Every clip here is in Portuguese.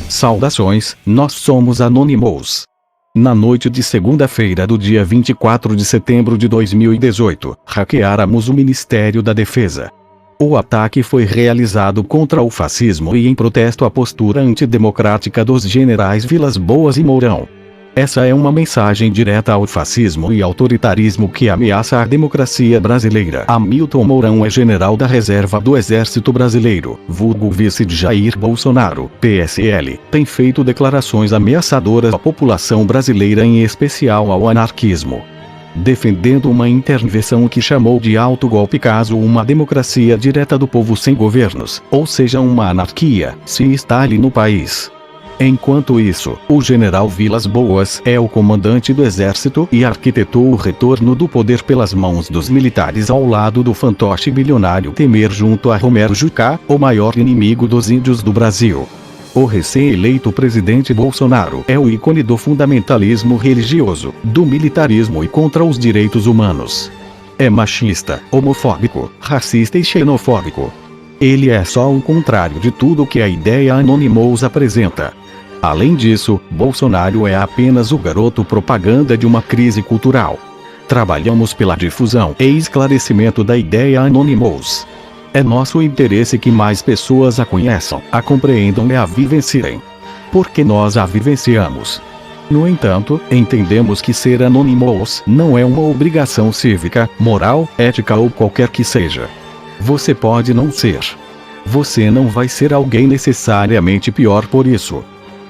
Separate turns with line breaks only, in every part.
Saudações, nós somos Anonymous. Na noite de segunda-feira do dia 24 de setembro de 2018, hackeáramos o Ministério da Defesa. O ataque foi realizado contra o fascismo e em protesto à postura antidemocrática dos generais Vilas Boas e Mourão. Essa é uma mensagem direta ao fascismo e autoritarismo que ameaça a democracia brasileira. Hamilton Mourão é general da reserva do Exército Brasileiro, vulgo vice de Jair Bolsonaro, PSL, tem feito declarações ameaçadoras à população brasileira, em especial ao anarquismo, defendendo uma intervenção que chamou de autogolpe caso uma democracia direta do povo sem governos, ou seja, uma anarquia, se instale no país. Enquanto isso, o general Vilas Boas é o comandante do exército e arquitetou o retorno do poder pelas mãos dos militares ao lado do fantoche bilionário Temer junto a Romero Jucá, o maior inimigo dos índios do Brasil. O recém-eleito presidente Bolsonaro é o ícone do fundamentalismo religioso, do militarismo e contra os direitos humanos. É machista, homofóbico, racista e xenofóbico. Ele é só o contrário de tudo que a ideia Anonymous apresenta. Além disso, Bolsonaro é apenas o garoto propaganda de uma crise cultural. Trabalhamos pela difusão e esclarecimento da ideia Anonymous. É nosso interesse que mais pessoas a conheçam, a compreendam e a vivenciem. Porque nós a vivenciamos. No entanto, entendemos que ser Anonymous não é uma obrigação cívica, moral, ética ou qualquer que seja. Você pode não ser. Você não vai ser alguém necessariamente pior por isso.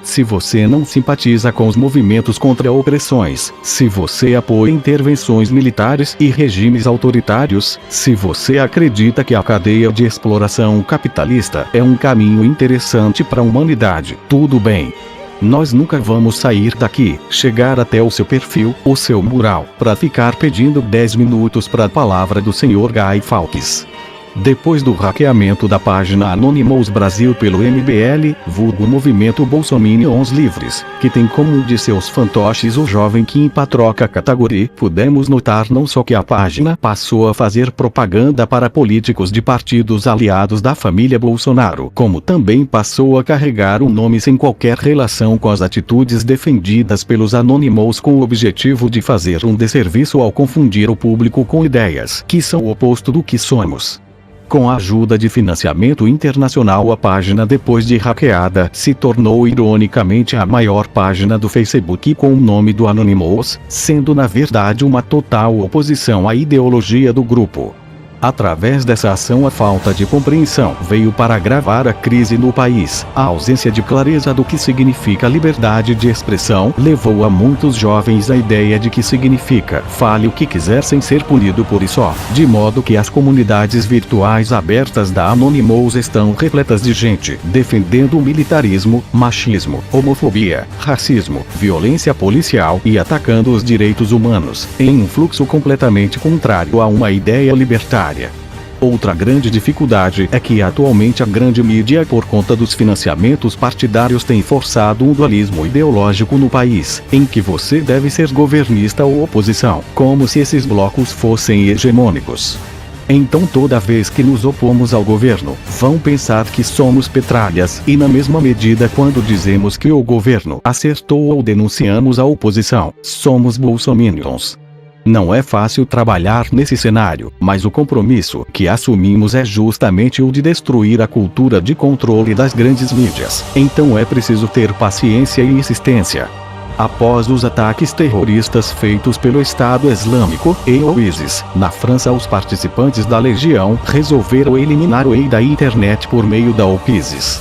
Se você não simpatiza com os movimentos contra opressões, se você apoia intervenções militares e regimes autoritários, se você acredita que a cadeia de exploração capitalista é um caminho interessante para a humanidade, tudo bem. Nós nunca vamos sair daqui, chegar até o seu perfil, o seu mural, para ficar pedindo 10 minutos para a palavra do Sr. Guy Fawkes. Depois do hackeamento da página Anonymous Brasil pelo MBL, vulgo Movimento Bolsominions Livres, que tem como um de seus fantoches o jovem Kim Patroca Category, pudemos notar não só que a página passou a fazer propaganda para políticos de partidos aliados da família Bolsonaro, como também passou a carregar um nome sem qualquer relação com as atitudes defendidas pelos Anonymous, com o objetivo de fazer um desserviço ao confundir o público com ideias que são o oposto do que somos. Com a ajuda de financiamento internacional, a página, depois de hackeada, se tornou ironicamente a maior página do Facebook com o nome do Anonymous, sendo na verdade uma total oposição à ideologia do grupo. Através dessa ação, a falta de compreensão veio para agravar a crise no país. A ausência de clareza do que significa liberdade de expressão levou a muitos jovens à ideia de que significa fale o que quiser sem ser punido por isso, de modo que as comunidades virtuais abertas da Anonymous estão repletas de gente defendendo o militarismo, machismo, homofobia, racismo, violência policial e atacando os direitos humanos, em um fluxo completamente contrário a uma ideia libertária. Outra grande dificuldade é que atualmente a grande mídia, por conta dos financiamentos partidários, tem forçado um dualismo ideológico no país, em que você deve ser governista ou oposição, como se esses blocos fossem hegemônicos. Então toda vez que nos opomos ao governo, vão pensar que somos petralhas, e na mesma medida quando dizemos que o governo acertou ou denunciamos a oposição, somos bolsominions. Não é fácil trabalhar nesse cenário, mas o compromisso que assumimos é justamente o de destruir a cultura de controle das grandes mídias. Então é preciso ter paciência e insistência. Após os ataques terroristas feitos pelo Estado Islâmico e o ISIS, na França, os participantes da Legião resolveram eliminar o EI da internet por meio da OPISIS.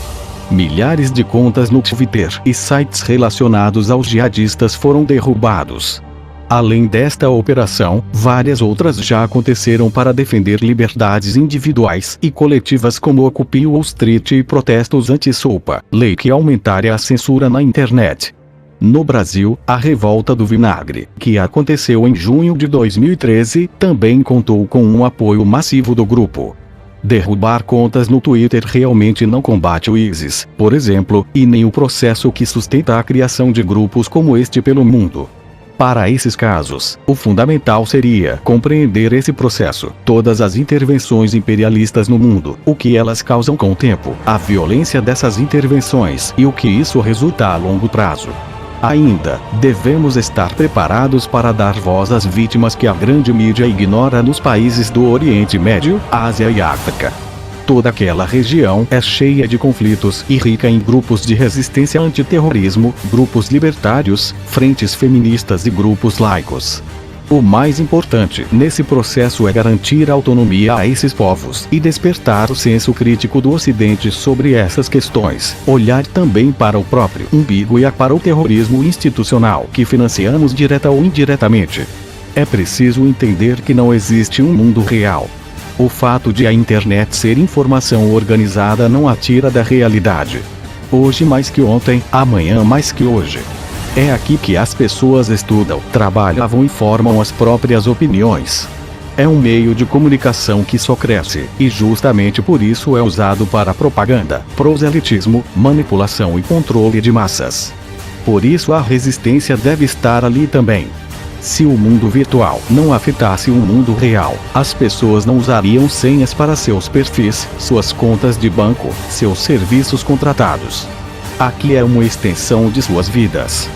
Milhares de contas no Twitter e sites relacionados aos jihadistas foram derrubados. Além desta operação, várias outras já aconteceram para defender liberdades individuais e coletivas, como Occupy Wall Street e protestos anti-SUPA, lei que aumentaria a censura na internet. No Brasil, a revolta do vinagre, que aconteceu em junho de 2013, também contou com um apoio massivo do grupo. Derrubar contas no Twitter realmente não combate o ISIS, por exemplo, e nem o processo que sustenta a criação de grupos como este pelo mundo. Para esses casos, o fundamental seria compreender esse processo, todas as intervenções imperialistas no mundo, o que elas causam com o tempo, a violência dessas intervenções e o que isso resulta a longo prazo. Ainda, devemos estar preparados para dar voz às vítimas que a grande mídia ignora nos países do Oriente Médio, Ásia e África. Toda aquela região é cheia de conflitos e rica em grupos de resistência antiterrorismo, grupos libertários, frentes feministas e grupos laicos. O mais importante nesse processo é garantir autonomia a esses povos e despertar o senso crítico do Ocidente sobre essas questões. Olhar também para o próprio umbigo e para o terrorismo institucional que financiamos direta ou indiretamente. É preciso entender que não existe um mundo real. O fato de a internet ser informação organizada não a tira da realidade. Hoje mais que ontem, amanhã mais que hoje. É aqui que as pessoas estudam, trabalham e formam as próprias opiniões. É um meio de comunicação que só cresce, e justamente por isso é usado para propaganda, proselitismo, manipulação e controle de massas. Por isso a resistência deve estar ali também. Se o mundo virtual não afetasse o mundo real, as pessoas não usariam senhas para seus perfis, suas contas de banco, seus serviços contratados. Aqui é uma extensão de suas vidas.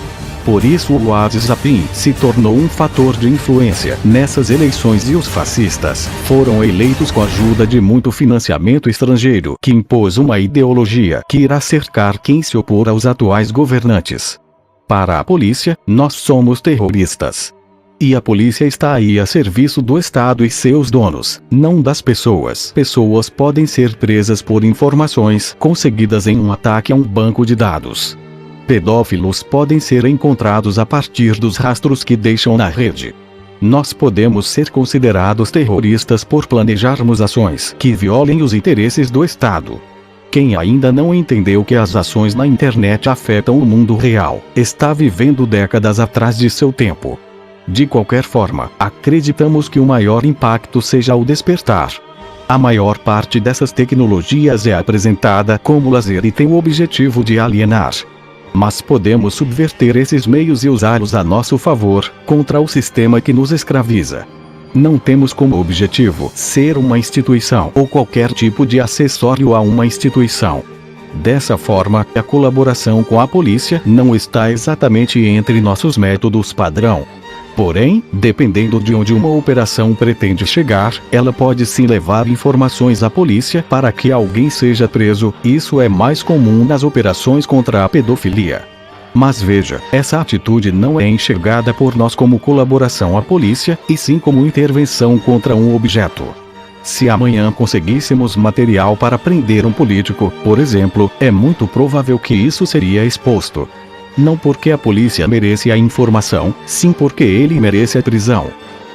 Por isso o WhatsApp se tornou um fator de influência nessas eleições e os fascistas foram eleitos com a ajuda de muito financiamento estrangeiro que impôs uma ideologia que irá cercar quem se opor aos atuais governantes. Para a polícia, nós somos terroristas. E a polícia está aí a serviço do Estado e seus donos, não das pessoas. Pessoas podem ser presas por informações conseguidas em um ataque a um banco de dados. Pedófilos podem ser encontrados a partir dos rastros que deixam na rede. Nós podemos ser considerados terroristas por planejarmos ações que violem os interesses do Estado. Quem ainda não entendeu que as ações na internet afetam o mundo real, está vivendo décadas atrás de seu tempo. De qualquer forma, acreditamos que o maior impacto seja o despertar. A maior parte dessas tecnologias é apresentada como lazer e tem o objetivo de alienar. Mas podemos subverter esses meios e usá-los a nosso favor, contra o sistema que nos escraviza. Não temos como objetivo ser uma instituição ou qualquer tipo de acessório a uma instituição. Dessa forma, a colaboração com a polícia não está exatamente entre nossos métodos padrão. Porém, dependendo de onde uma operação pretende chegar, ela pode sim levar informações à polícia para que alguém seja preso. Isso é mais comum nas operações contra a pedofilia. Mas veja, essa atitude não é enxergada por nós como colaboração à polícia, e sim como intervenção contra um objeto. Se amanhã conseguíssemos material para prender um político, por exemplo, é muito provável que isso seria exposto. Não porque a polícia merece a informação, sim porque ele merece a prisão.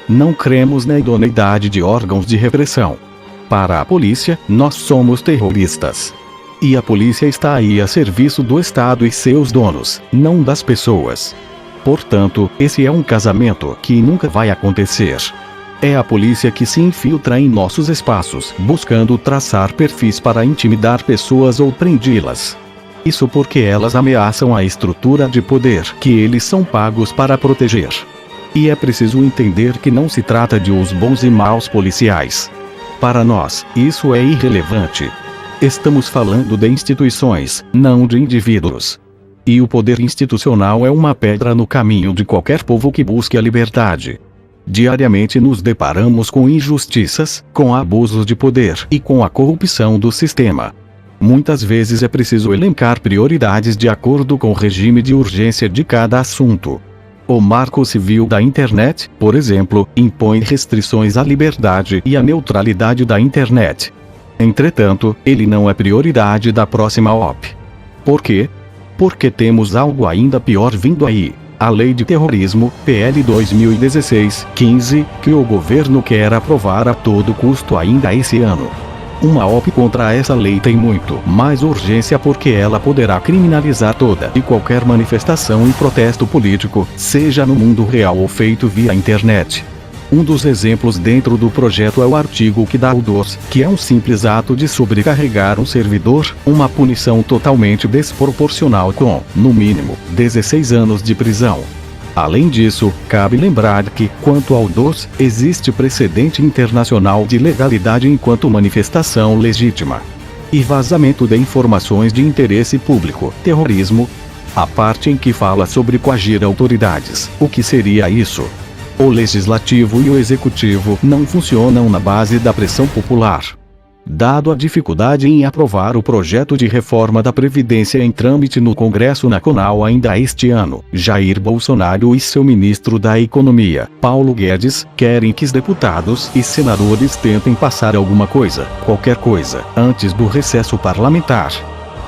Não cremos na idoneidade de órgãos de repressão. Para a polícia, nós somos terroristas. E a polícia está aí a serviço do Estado e seus donos, não das pessoas. Portanto, esse é um casamento que nunca vai acontecer. É a polícia que se infiltra em nossos espaços, buscando traçar perfis para intimidar pessoas ou prendê-las. Isso porque elas ameaçam a estrutura de poder que eles são pagos para proteger. E é preciso entender que não se trata de os bons e maus policiais. Para nós, isso é irrelevante. Estamos falando de instituições, não de indivíduos. E o poder institucional é uma pedra no caminho de qualquer povo que busque a liberdade. Diariamente nos deparamos com injustiças, com abusos de poder e com a corrupção do sistema. Muitas vezes é preciso elencar prioridades de acordo com o regime de urgência de cada assunto. O Marco Civil da Internet, por exemplo, impõe restrições à liberdade e à neutralidade da Internet. Entretanto, ele não é prioridade da próxima OP. Por quê? Porque temos algo ainda pior vindo aí. A Lei de Terrorismo, PL 2016-15, que o governo quer aprovar a todo custo ainda esse ano. Uma OP contra essa lei tem muito mais urgência porque ela poderá criminalizar toda e qualquer manifestação e protesto político, seja no mundo real ou feito via internet. Um dos exemplos dentro do projeto é o artigo que dá o DOS, que é um simples ato de sobrecarregar um servidor, uma punição totalmente desproporcional com, no mínimo, 16 anos de prisão. Além disso, cabe lembrar que, quanto ao DOS, existe precedente internacional de legalidade enquanto manifestação legítima. E vazamento de informações de interesse público, terrorismo. A parte em que fala sobre coagir autoridades. O que seria isso? O legislativo e o executivo não funcionam na base da pressão popular. Dado a dificuldade em aprovar o projeto de reforma da Previdência em trâmite no Congresso Nacional ainda este ano, Jair Bolsonaro e seu ministro da Economia, Paulo Guedes, querem que os deputados e senadores tentem passar alguma coisa, qualquer coisa, antes do recesso parlamentar.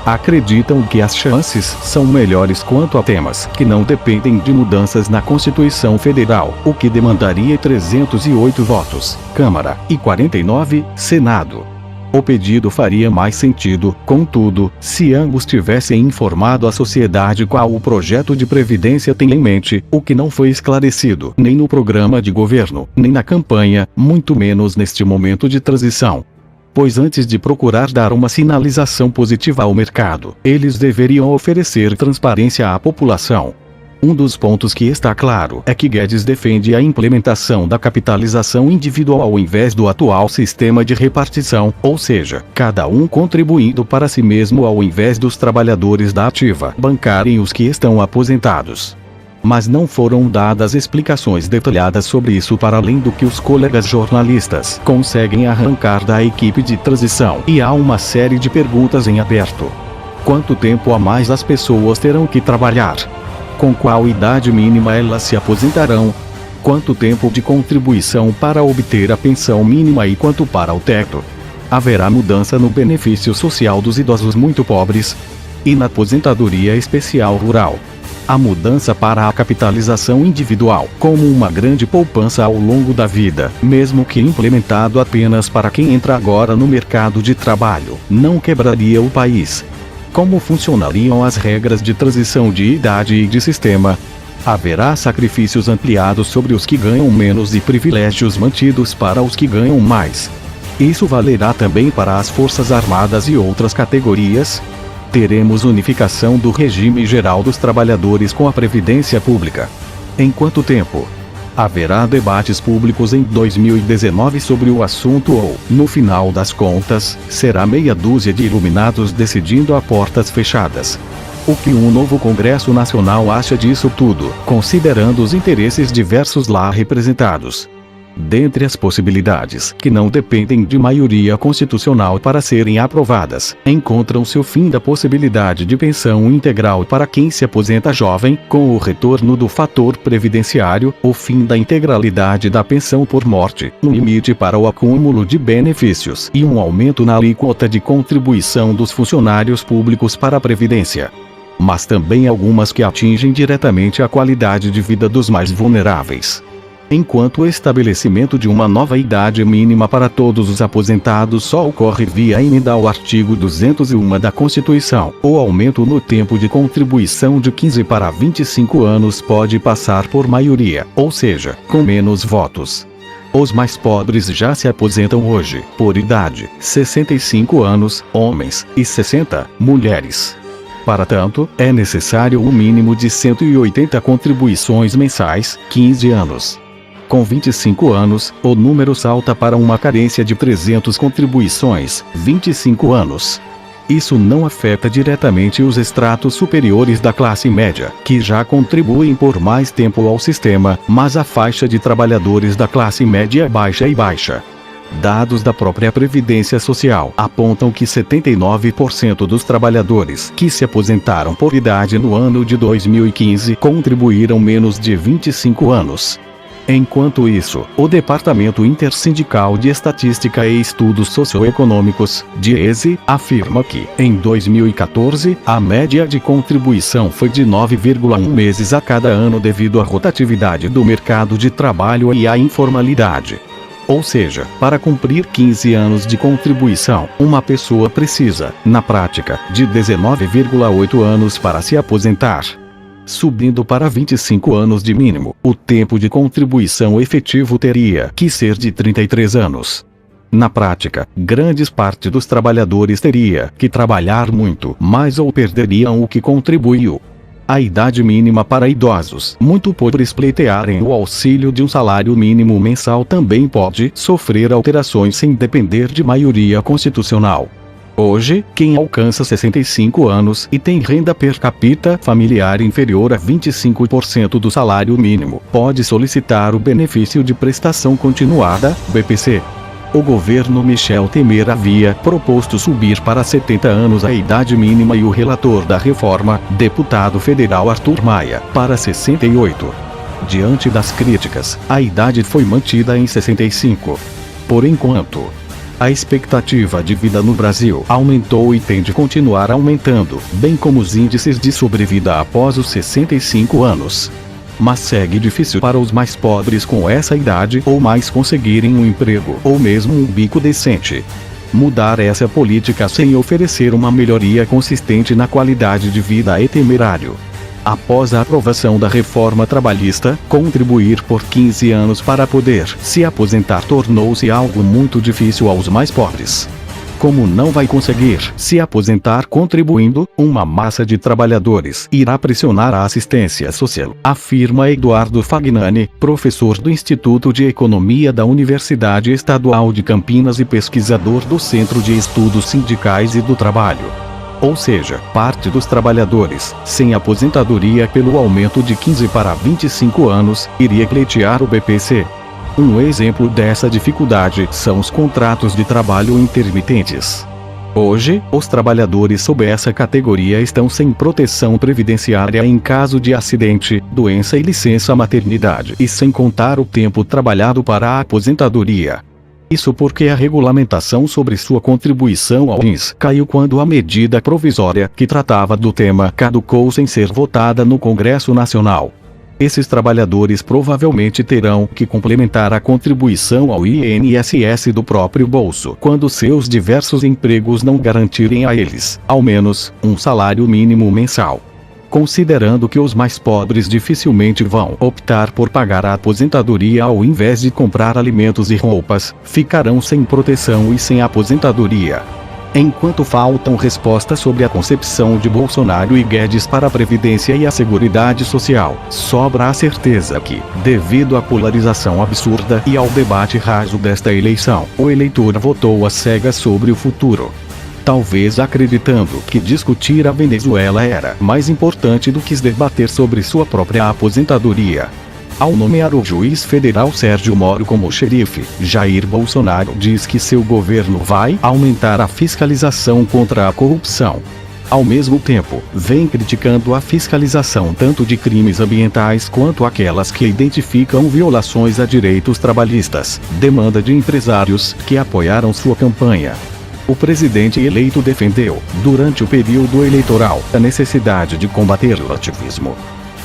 Acreditam que as chances são melhores quanto a temas que não dependem de mudanças na Constituição Federal, o que demandaria 308 votos, Câmara, e 49, Senado. O pedido faria mais sentido, contudo, se ambos tivessem informado a sociedade qual o projeto de previdência tem em mente, o que não foi esclarecido nem no programa de governo, nem na campanha, muito menos neste momento de transição. Pois antes de procurar dar uma sinalização positiva ao mercado, eles deveriam oferecer transparência à população. Um dos pontos que está claro é que Guedes defende a implementação da capitalização individual ao invés do atual sistema de repartição, ou seja, cada um contribuindo para si mesmo ao invés dos trabalhadores da ativa bancarem os que estão aposentados. Mas não foram dadas explicações detalhadas sobre isso para além do que os colegas jornalistas conseguem arrancar da equipe de transição, e há uma série de perguntas em aberto. Quanto tempo a mais as pessoas terão que trabalhar? Com qual idade mínima elas se aposentarão? Quanto tempo de contribuição para obter a pensão mínima e quanto para o teto? Haverá mudança no benefício social dos idosos muito pobres? E na aposentadoria especial rural? A mudança para a capitalização individual, como uma grande poupança ao longo da vida, mesmo que implementado apenas para quem entra agora no mercado de trabalho, não quebraria o país. Como funcionariam as regras de transição de idade e de sistema? Haverá sacrifícios ampliados sobre os que ganham menos e privilégios mantidos para os que ganham mais. Isso valerá também para as Forças Armadas e outras categorias? Teremos unificação do regime geral dos trabalhadores com a Previdência Pública. Em quanto tempo? Haverá debates públicos em 2019 sobre o assunto ou, no final das contas, será meia dúzia de iluminados decidindo a portas fechadas? O que um novo Congresso Nacional acha disso tudo, considerando os interesses diversos lá representados? Dentre as possibilidades que não dependem de maioria constitucional para serem aprovadas, encontram-se o fim da possibilidade de pensão integral para quem se aposenta jovem, com o retorno do fator previdenciário, o fim da integralidade da pensão por morte, um limite para o acúmulo de benefícios e um aumento na alíquota de contribuição dos funcionários públicos para a Previdência. Mas também algumas que atingem diretamente a qualidade de vida dos mais vulneráveis. Enquanto o estabelecimento de uma nova idade mínima para todos os aposentados só ocorre via emenda ao artigo 201 da Constituição, o aumento no tempo de contribuição de 15 para 25 anos pode passar por maioria, ou seja, com menos votos. Os mais pobres já se aposentam hoje, por idade, 65 anos, homens, e 60, mulheres. Para tanto, é necessário um mínimo de 180 contribuições mensais, 15 anos. Com 25 anos, o número salta para uma carência de 300 contribuições, 25 anos. Isso não afeta diretamente os estratos superiores da classe média, que já contribuem por mais tempo ao sistema, mas a faixa de trabalhadores da classe média baixa e baixa. Dados da própria Previdência Social apontam que 79% dos trabalhadores que se aposentaram por idade no ano de 2015 contribuíram menos de 25 anos. Enquanto isso, o Departamento Intersindical de Estatística e Estudos Socioeconômicos, DIESE, afirma que, em 2014, a média de contribuição foi de 9,1 meses a cada ano devido à rotatividade do mercado de trabalho e à informalidade. Ou seja, para cumprir 15 anos de contribuição, uma pessoa precisa, na prática, de 19,8 anos para se aposentar. Subindo para 25 anos de mínimo, o tempo de contribuição efetivo teria que ser de 33 anos. Na prática, grande parte dos trabalhadores teria que trabalhar muito mais ou perderiam o que contribuiu. A idade mínima para idosos muito pobres pleitearem o auxílio de um salário mínimo mensal também pode sofrer alterações sem depender de maioria constitucional. Hoje, quem alcança 65 anos e tem renda per capita familiar inferior a 25% do salário mínimo, pode solicitar o benefício de prestação continuada, BPC. O governo Michel Temer havia proposto subir para 70 anos a idade mínima e o relator da reforma, deputado federal Arthur Maia, para 68. Diante das críticas, a idade foi mantida em 65. Por enquanto, a expectativa de vida no Brasil aumentou e tende a continuar aumentando, bem como os índices de sobrevida após os 65 anos. Mas segue difícil para os mais pobres com essa idade ou mais conseguirem um emprego ou mesmo um bico decente. Mudar essa política sem oferecer uma melhoria consistente na qualidade de vida é temerário. Após a aprovação da reforma trabalhista, contribuir por 15 anos para poder se aposentar tornou-se algo muito difícil aos mais pobres. Como não vai conseguir se aposentar contribuindo, uma massa de trabalhadores irá pressionar a assistência social, afirma Eduardo Fagnani, professor do Instituto de Economia da Universidade Estadual de Campinas e pesquisador do Centro de Estudos Sindicais e do Trabalho. Ou seja, parte dos trabalhadores, sem aposentadoria pelo aumento de 15 para 25 anos, iria pleitear o BPC. Um exemplo dessa dificuldade são os contratos de trabalho intermitentes. Hoje, os trabalhadores sob essa categoria estão sem proteção previdenciária em caso de acidente, doença e licença maternidade, e sem contar o tempo trabalhado para a aposentadoria. Isso porque a regulamentação sobre sua contribuição ao INSS caiu quando a medida provisória que tratava do tema caducou sem ser votada no Congresso Nacional. Esses trabalhadores provavelmente terão que complementar a contribuição ao INSS do próprio bolso quando seus diversos empregos não garantirem a eles, ao menos, um salário mínimo mensal. Considerando que os mais pobres dificilmente vão optar por pagar a aposentadoria ao invés de comprar alimentos e roupas, ficarão sem proteção e sem aposentadoria. Enquanto faltam respostas sobre a concepção de Bolsonaro e Guedes para a Previdência e a Seguridade Social, sobra a certeza que, devido à polarização absurda e ao debate raso desta eleição, o eleitor votou às cegas sobre o futuro. Talvez acreditando que discutir a Venezuela era mais importante do que debater sobre sua própria aposentadoria. Ao nomear o juiz federal Sérgio Moro como xerife, Jair Bolsonaro diz que seu governo vai aumentar a fiscalização contra a corrupção. Ao mesmo tempo, vem criticando a fiscalização tanto de crimes ambientais quanto aquelas que identificam violações a direitos trabalhistas, demanda de empresários que apoiaram sua campanha. O presidente eleito defendeu, durante o período eleitoral, a necessidade de combater o ativismo.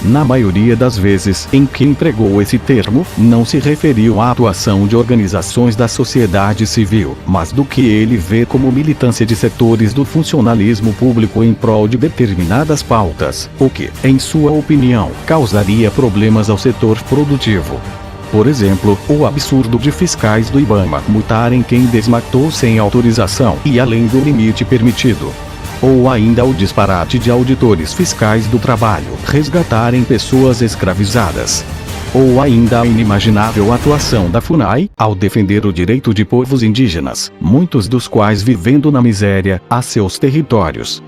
Na maioria das vezes em que empregou esse termo, não se referiu à atuação de organizações da sociedade civil, mas do que ele vê como militância de setores do funcionalismo público em prol de determinadas pautas, o que, em sua opinião, causaria problemas ao setor produtivo. Por exemplo, o absurdo de fiscais do IBAMA multarem quem desmatou sem autorização e além do limite permitido. Ou ainda o disparate de auditores fiscais do trabalho resgatarem pessoas escravizadas. Ou ainda a inimaginável atuação da FUNAI ao defender o direito de povos indígenas, muitos dos quais vivendo na miséria, a seus territórios.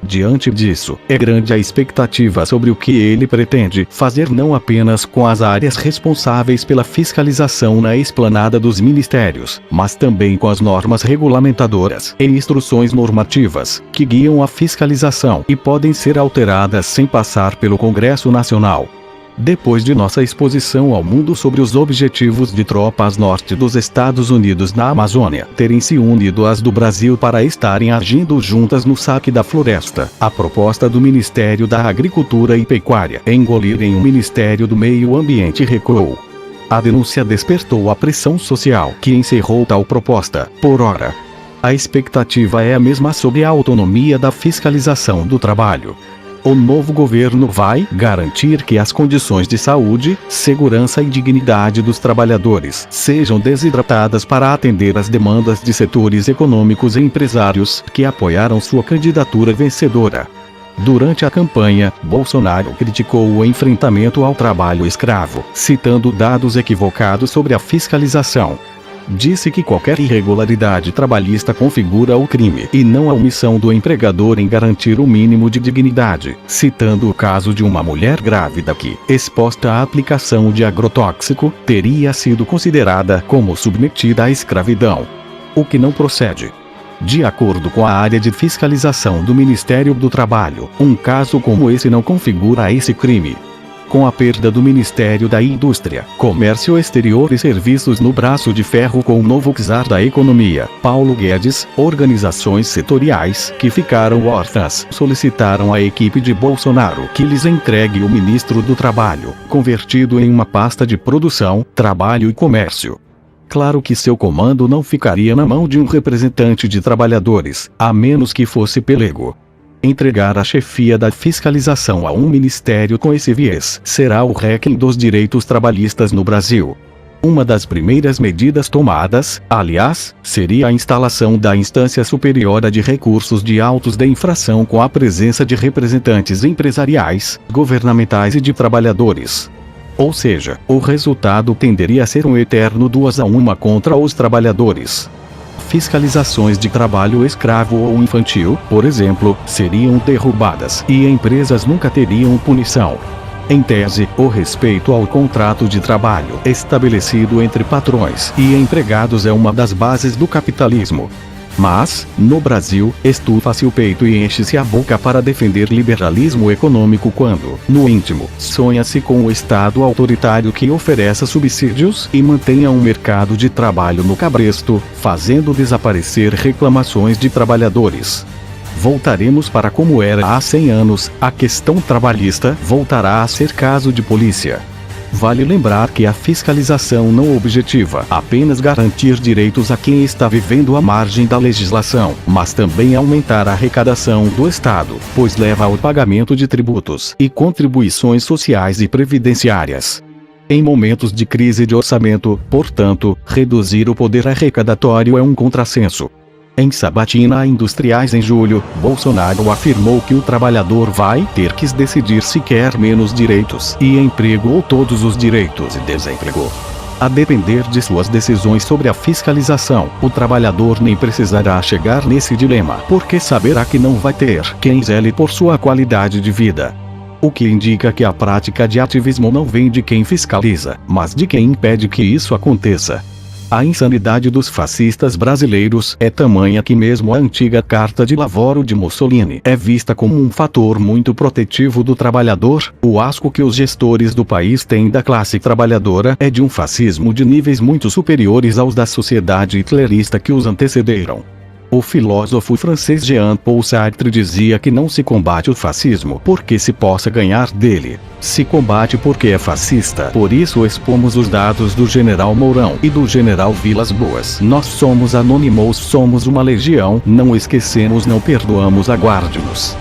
Diante disso, é grande a expectativa sobre o que ele pretende fazer não apenas com as áreas responsáveis pela fiscalização na esplanada dos ministérios, mas também com as normas regulamentadoras e instruções normativas, que guiam a fiscalização e podem ser alteradas sem passar pelo Congresso Nacional. Depois de nossa exposição ao mundo sobre os objetivos de tropas norte dos Estados Unidos na Amazônia terem se unido às do Brasil para estarem agindo juntas no saque da floresta, a proposta do Ministério da Agricultura e Pecuária engolirem o Ministério do Meio Ambiente recuou. A denúncia despertou a pressão social que encerrou tal proposta, por ora. A expectativa é a mesma sobre a autonomia da fiscalização do trabalho. O novo governo vai garantir que as condições de saúde, segurança e dignidade dos trabalhadores sejam desidratadas para atender às demandas de setores econômicos e empresários que apoiaram sua candidatura vencedora. Durante a campanha, Bolsonaro criticou o enfrentamento ao trabalho escravo, citando dados equivocados sobre a fiscalização. Disse que qualquer irregularidade trabalhista configura o crime e não a omissão do empregador em garantir o mínimo de dignidade, citando o caso de uma mulher grávida que, exposta à aplicação de agrotóxico, teria sido considerada como submetida à escravidão. O que não procede. De acordo com a área de fiscalização do Ministério do Trabalho, um caso como esse não configura esse crime. Com a perda do Ministério da Indústria, Comércio Exterior e Serviços no braço de ferro com o novo czar da economia, Paulo Guedes, organizações setoriais que ficaram órfãs solicitaram à equipe de Bolsonaro que lhes entregue o ministro do Trabalho, convertido em uma pasta de produção, trabalho e comércio. Claro que seu comando não ficaria na mão de um representante de trabalhadores, a menos que fosse pelego. Entregar a chefia da fiscalização a um ministério com esse viés será o requiem dos direitos trabalhistas no Brasil. Uma das primeiras medidas tomadas, aliás, seria a instalação da instância superior de recursos de autos de infração com a presença de representantes empresariais, governamentais e de trabalhadores. Ou seja, o resultado tenderia a ser um eterno 2-1 contra os trabalhadores. Fiscalizações de trabalho escravo ou infantil, por exemplo, seriam derrubadas e empresas nunca teriam punição. Em tese, o respeito ao contrato de trabalho estabelecido entre patrões e empregados é uma das bases do capitalismo. Mas, no Brasil, estufa-se o peito e enche-se a boca para defender liberalismo econômico quando, no íntimo, sonha-se com o Estado autoritário que ofereça subsídios e mantenha um mercado de trabalho no cabresto, fazendo desaparecer reclamações de trabalhadores. Voltaremos para como era há 100 anos, a questão trabalhista voltará a ser caso de polícia. Vale lembrar que a fiscalização não objetiva apenas garantir direitos a quem está vivendo à margem da legislação, mas também aumentar a arrecadação do Estado, pois leva ao pagamento de tributos e contribuições sociais e previdenciárias. Em momentos de crise de orçamento, portanto, reduzir o poder arrecadatório é um contrassenso. Em sabatina a industriais em julho, Bolsonaro afirmou que o trabalhador vai ter que decidir se quer menos direitos e emprego ou todos os direitos e desemprego. A depender de suas decisões sobre a fiscalização, o trabalhador nem precisará chegar nesse dilema, porque saberá que não vai ter quem zele por sua qualidade de vida. O que indica que a prática de ativismo não vem de quem fiscaliza, mas de quem impede que isso aconteça. A insanidade dos fascistas brasileiros é tamanha que mesmo a antiga Carta de Lavoro de Mussolini é vista como um fator muito protetivo do trabalhador. O asco que os gestores do país têm da classe trabalhadora é de um fascismo de níveis muito superiores aos da sociedade hitlerista que os antecederam. O filósofo francês Jean-Paul Sartre dizia que não se combate o fascismo porque se possa ganhar dele. Se combate porque é fascista. Por isso expomos os dados do general Mourão e do general Vilas Boas. Nós somos Anonymous, somos uma legião, não esquecemos, não perdoamos, aguarde-nos.